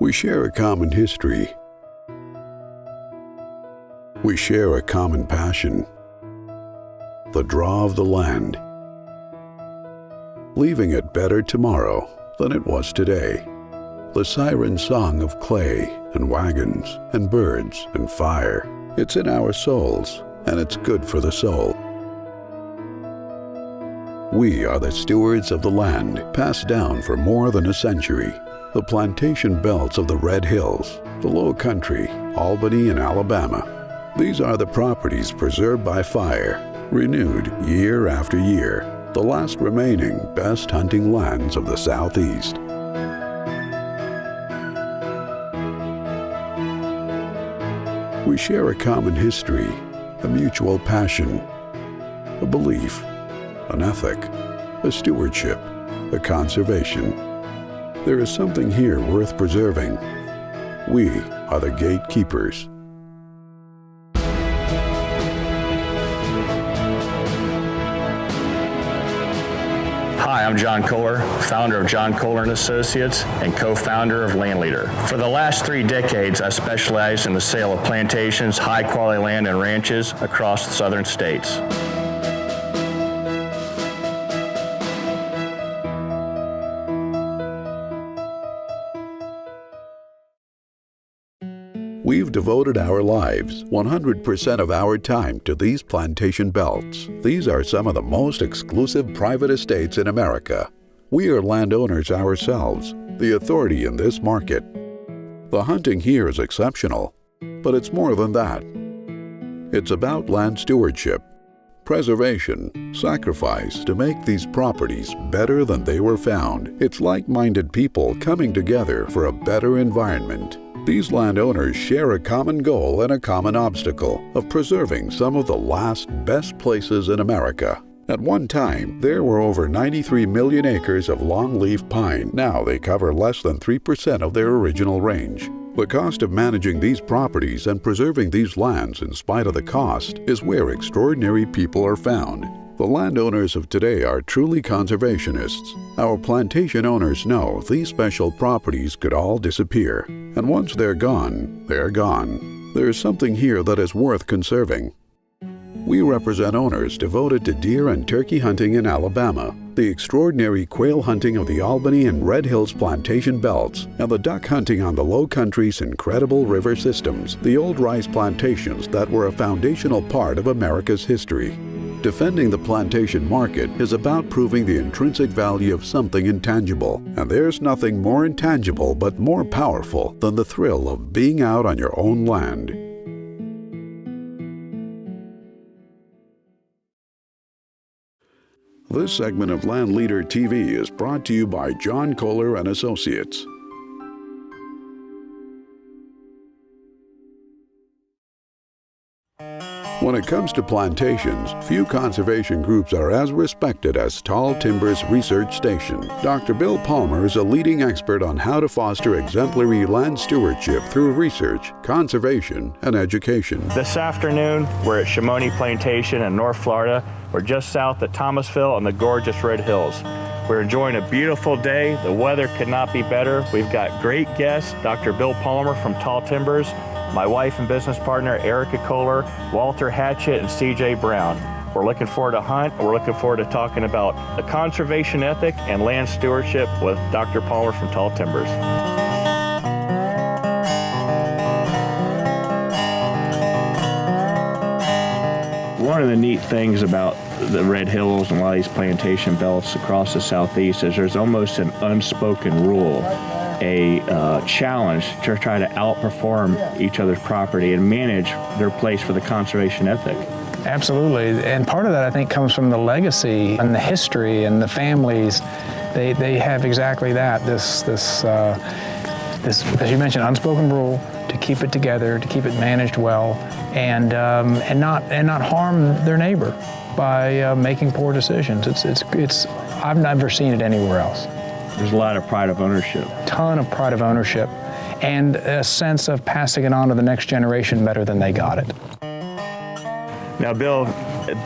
We share a common history. We share a common passion. The draw of the land. Leaving it better tomorrow than it was today. The siren song of clay and wagons and birds and fire. It's in our souls, and it's good for the soul. We are the stewards of the land, passed down for more than a century. The plantation belts of the Red Hills, the Low Country, Albany, and Alabama. These are the properties preserved by fire, renewed year after year, the last remaining best hunting lands of the Southeast. We share a common history, a mutual passion, a belief, an ethic, a stewardship, a conservation. There is something here worth preserving. We are the gatekeepers. Hi, I'm Jon Kohler, founder of Jon Kohler & Associates and co-founder of LandLeader. For the last 3 decades, I've specialized in the sale of plantations, high-quality land, and ranches across the southern states. We've devoted our lives, 100% of our time, to these plantation belts. These are some of the most exclusive private estates in America. We are landowners ourselves, the authority in this market. The hunting here is exceptional, but it's more than that. It's about land stewardship, preservation, sacrifice to make these properties better than they were found. It's like-minded people coming together for a better environment. These landowners share a common goal and a common obstacle of preserving some of the last best places in America. At one time, there were over 93 million acres of longleaf pine. Now they cover less than 3% of their original range. The cost of managing these properties and preserving these lands in spite of the cost is where extraordinary people are found. The landowners of today are truly conservationists. Our plantation owners know these special properties could all disappear. And once they're gone, they're gone. There is something here that is worth conserving. We represent owners devoted to deer and turkey hunting in Alabama, the extraordinary quail hunting of the Albany and Red Hills plantation belts, and the duck hunting on the Low Country's incredible river systems, the old rice plantations that were a foundational part of America's history. Defending the plantation market is about proving the intrinsic value of something intangible, and there's nothing more intangible but more powerful than the thrill of being out on your own land. This segment of LandLeader TV is brought to you by Jon Kohler & Associates. When it comes to plantations, few conservation groups are as respected as Tall Timbers Research Station. Dr. Bill Palmer is a leading expert on how to foster exemplary land stewardship through research, conservation, and education. This afternoon, we're at Chamonix Plantation in North Florida. We're just south of Thomasville on the gorgeous Red Hills. We're enjoying a beautiful day. The weather could not be better. We've got great guests, Dr. Bill Palmer from Tall Timbers, my wife and business partner, Erica Kohler, Walter Hatchett, and CJ Brown. We're looking forward to hunt. We're looking forward to talking about the conservation ethic and land stewardship with Dr. Palmer from Tall Timbers. One of the neat things about the Red Hills and a lot of these plantation belts across the Southeast is there's almost an unspoken rule, a challenge to try to outperform each other's property and manage their place for the conservation ethic. Absolutely, and part of that I think comes from the legacy and the history and the families. They have exactly that, this as you mentioned, unspoken rule to keep it together, to keep it managed well, and not harm their neighbor by making poor decisions. I've never seen it anywhere else. There's a lot of pride of ownership. Ton of pride of ownership and a sense of passing it on to the next generation better than they got it. Now, Bill,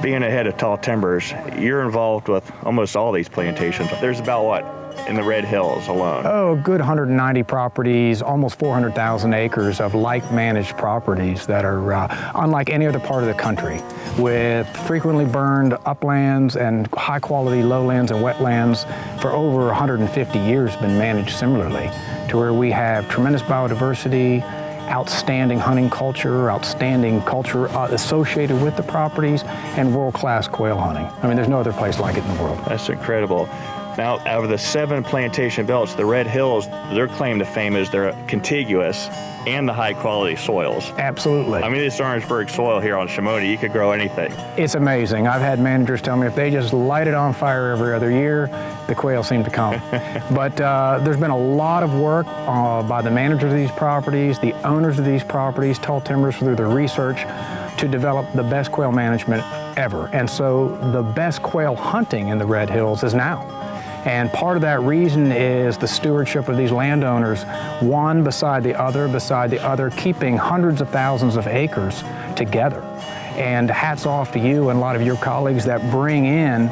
Being ahead of Tall Timbers, you're involved with almost all these plantations. There's about what in the Red Hills alone? Oh, a good 190 properties, almost 400,000 acres of like-managed properties that are unlike any other part of the country, with frequently burned uplands and high-quality lowlands and wetlands for over 150 years been managed similarly, to where we have tremendous biodiversity, outstanding hunting culture, outstanding culture associated with the properties, and world-class quail hunting. I mean, there's no other place like it in the world. That's incredible. Now, out of the 7 plantation belts, the Red Hills, their claim to fame is they're contiguous and the high-quality soils. Absolutely. I mean, this Orangeburg soil here on Chamonix, you could grow anything. It's amazing. I've had managers tell me if they just light it on fire every other year, the quail seem to come. But there's been a lot of work by the managers of these properties, the owners of these properties, Tall Timbers, through their research, to develop the best quail management ever. And so the best quail hunting in the Red Hills is now. And part of that reason is the stewardship of these landowners, one beside the other, keeping hundreds of thousands of acres together. And hats off to you and a lot of your colleagues that bring in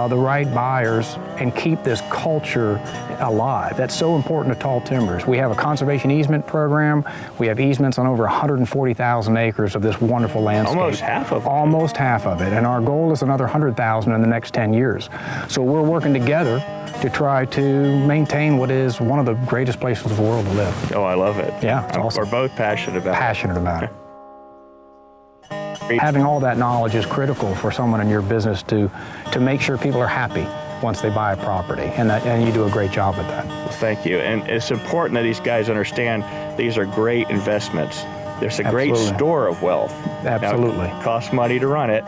the right buyers and keep this culture alive. That's so important to Tall Timbers. We have a conservation easement program. We have easements on over 140,000 acres of this wonderful landscape. Almost half of it. Almost half of it. And our goal is another 100,000 in the next 10 years. So we're working together to try to maintain what is one of the greatest places in the world to live. Oh, I love it. Yeah, it's awesome. We're both passionate about it. Passionate about it. Having all that knowledge is critical for someone in your business to make sure people are happy once they buy a property, and you do a great job at that. Well, thank you. And it's important that these guys understand these are great investments. There's a great store of wealth. Absolutely. Now, it costs money to run it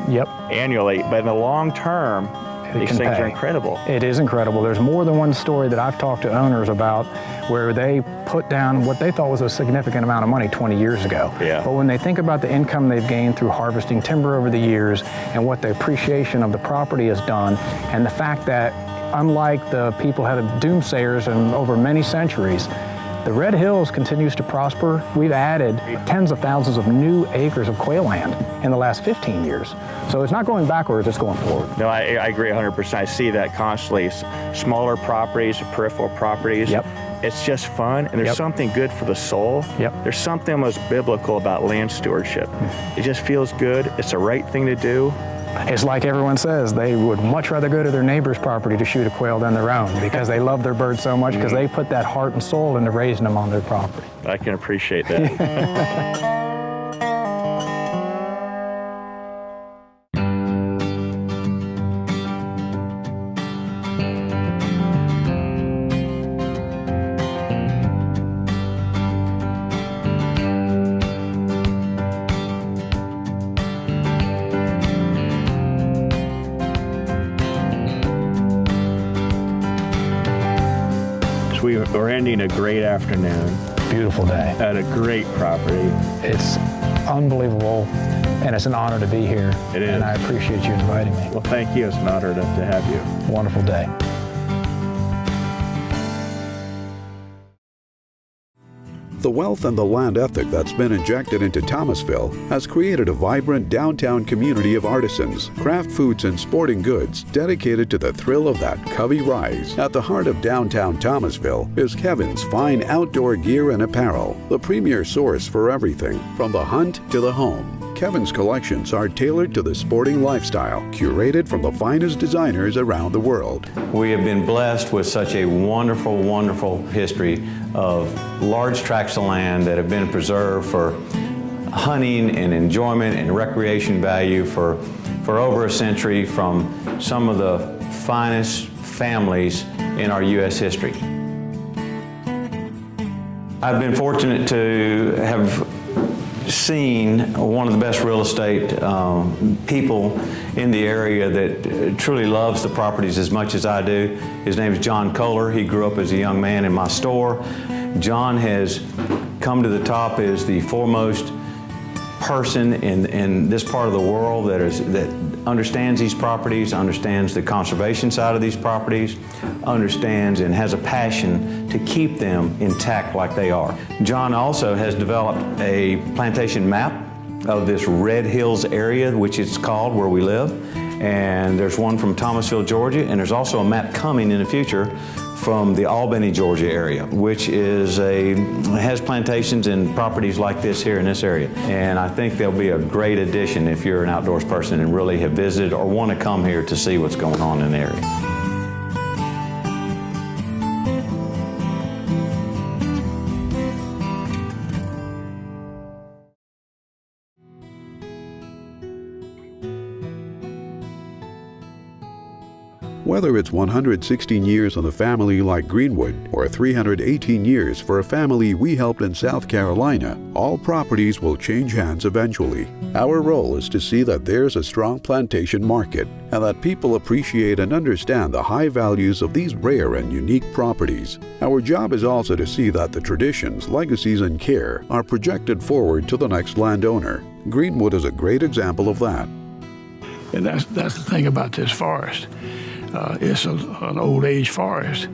annually, but in the long term, these things are incredible. It is incredible. There's more than one story that I've talked to owners about where they put down what they thought was a significant amount of money 20 years ago. Yeah. But when they think about the income they've gained through harvesting timber over the years and what the appreciation of the property has done, and the fact that unlike the people who have doomsayers and over many centuries, the Red Hills continues to prosper. We've added tens of thousands of new acres of quail land in the last 15 years. So it's not going backwards, it's going forward. No, I agree 100%. I see that constantly. Smaller properties, peripheral properties. It's just fun, and there's something good for the soul. There's something almost biblical about land stewardship. It just feels good. It's the right thing to do. It's like everyone says, they would much rather go to their neighbor's property to shoot a quail than their own because they love their birds so much because they put that heart and soul into raising them on their property. I can appreciate that. We're ending a great afternoon. Beautiful day. At a great property. It's unbelievable, and it's an honor to be here. It is. And I appreciate you inviting me. Well, thank you. It's an honor to have you. Wonderful day. The wealth and the land ethic that's been injected into Thomasville has created a vibrant downtown community of artisans, craft foods, and sporting goods dedicated to the thrill of that Covey rise. At the heart of downtown Thomasville is Kevin's fine outdoor gear and apparel, the premier source for everything from the hunt to the home. Kevin's collections are tailored to the sporting lifestyle, curated from the finest designers around the world. We have been blessed with such a wonderful, wonderful history of large tracts of land that have been preserved for hunting and enjoyment and recreation value for over a century from some of the finest families in our U.S. history. I've been fortunate to have seen one of the best real estate people in the area that truly loves the properties as much as I do. His name is Jon Kohler. He grew up as a young man in my store. Jon has come to the top as the foremost person in this part of the world that understands these properties, understands the conservation side of these properties, understands and has a passion to keep them intact like they are. Jon also has developed a plantation map of this Red Hills area, which it's called where we live. And there's one from Thomasville, Georgia, and there's also a map coming in the future from the Albany, Georgia area, which has plantations and properties like this here in this area. And I think they'll be a great addition if you're an outdoors person and really have visited or want to come here to see what's going on in the area. Whether it's 116 years on the family like Greenwood or 318 years for a family we helped in South Carolina, all properties will change hands eventually. Our role is to see that there's a strong plantation market and that people appreciate and understand the high values of these rare and unique properties. Our job is also to see that the traditions, legacies, and care are projected forward to the next landowner. Greenwood is a great example of that. And that's the thing about this forest. It's an old age forest,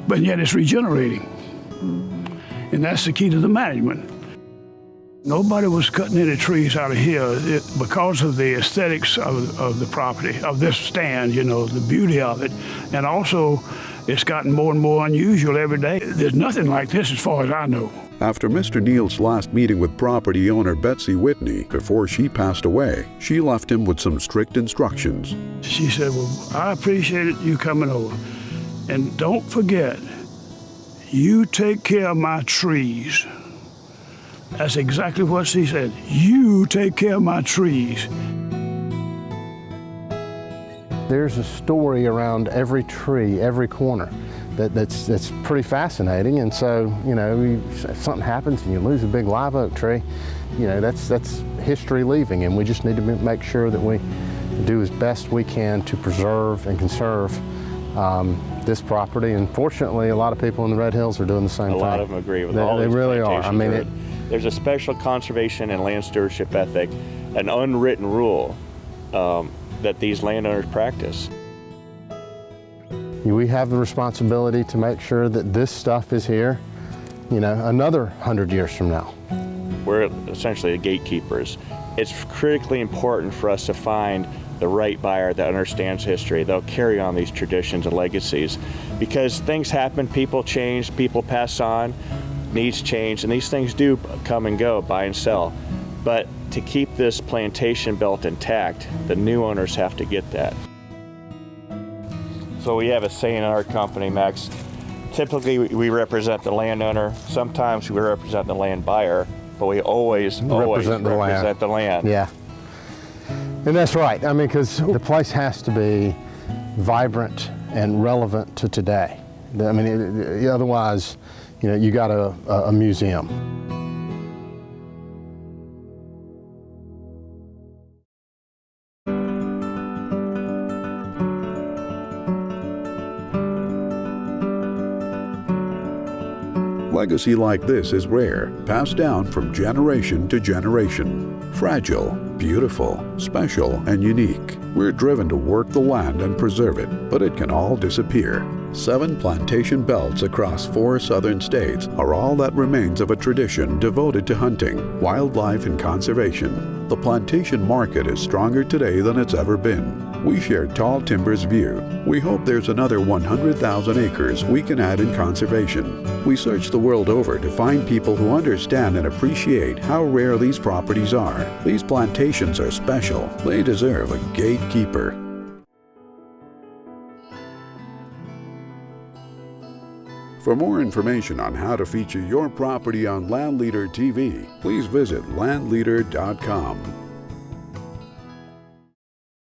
but yet it's regenerating. And that's the key to the management. Nobody was cutting any trees out of here because of the aesthetics of the property, of this stand, you know, the beauty of it. And also, it's gotten more and more unusual every day. There's nothing like this as far as I know. After Mr. Neal's last meeting with property owner Betsy Whitney before she passed away, she left him with some strict instructions. She said, well, I appreciate you coming over. And don't forget, you take care of my trees. That's exactly what she said. You take care of my trees. There's a story around every tree, every corner. That's pretty fascinating, and so, you know, if something happens and you lose a big live oak tree, you know, that's history leaving, and we just need to make sure that we do as best we can to preserve and conserve this property. And fortunately, a lot of people in the Red Hills are doing the same thing. A lot of them agree with all these They really are. I mean, there's a special conservation and land stewardship ethic, an unwritten rule that these landowners practice. We have the responsibility to make sure that this stuff is here, you know, another 100 years from now. We're essentially the gatekeepers. It's critically important for us to find the right buyer that understands history. They'll carry on these traditions and legacies because things happen, people change, people pass on, needs change, and these things do come and go, buy and sell. But to keep this plantation belt intact, the new owners have to get that. So we have a saying in our company, Max. Typically, we represent the landowner. Sometimes we represent the land buyer, but we always represent the land. Yeah, and that's right. I mean, because the place has to be vibrant and relevant to today. I mean, otherwise, you know, you got a museum. Legacy like this is rare, passed down from generation to generation. Fragile, beautiful, special, and unique. We're driven to work the land and preserve it, but it can all disappear. 7 plantation belts across 4 southern states are all that remains of a tradition devoted to hunting, wildlife, and conservation. The plantation market is stronger today than it's ever been. We share Tall Timber's view. We hope there's another 100,000 acres we can add in conservation. We search the world over to find people who understand and appreciate how rare these properties are. These plantations are special. They deserve a gatekeeper. For more information on how to feature your property on LandLeader TV, please visit landleader.com.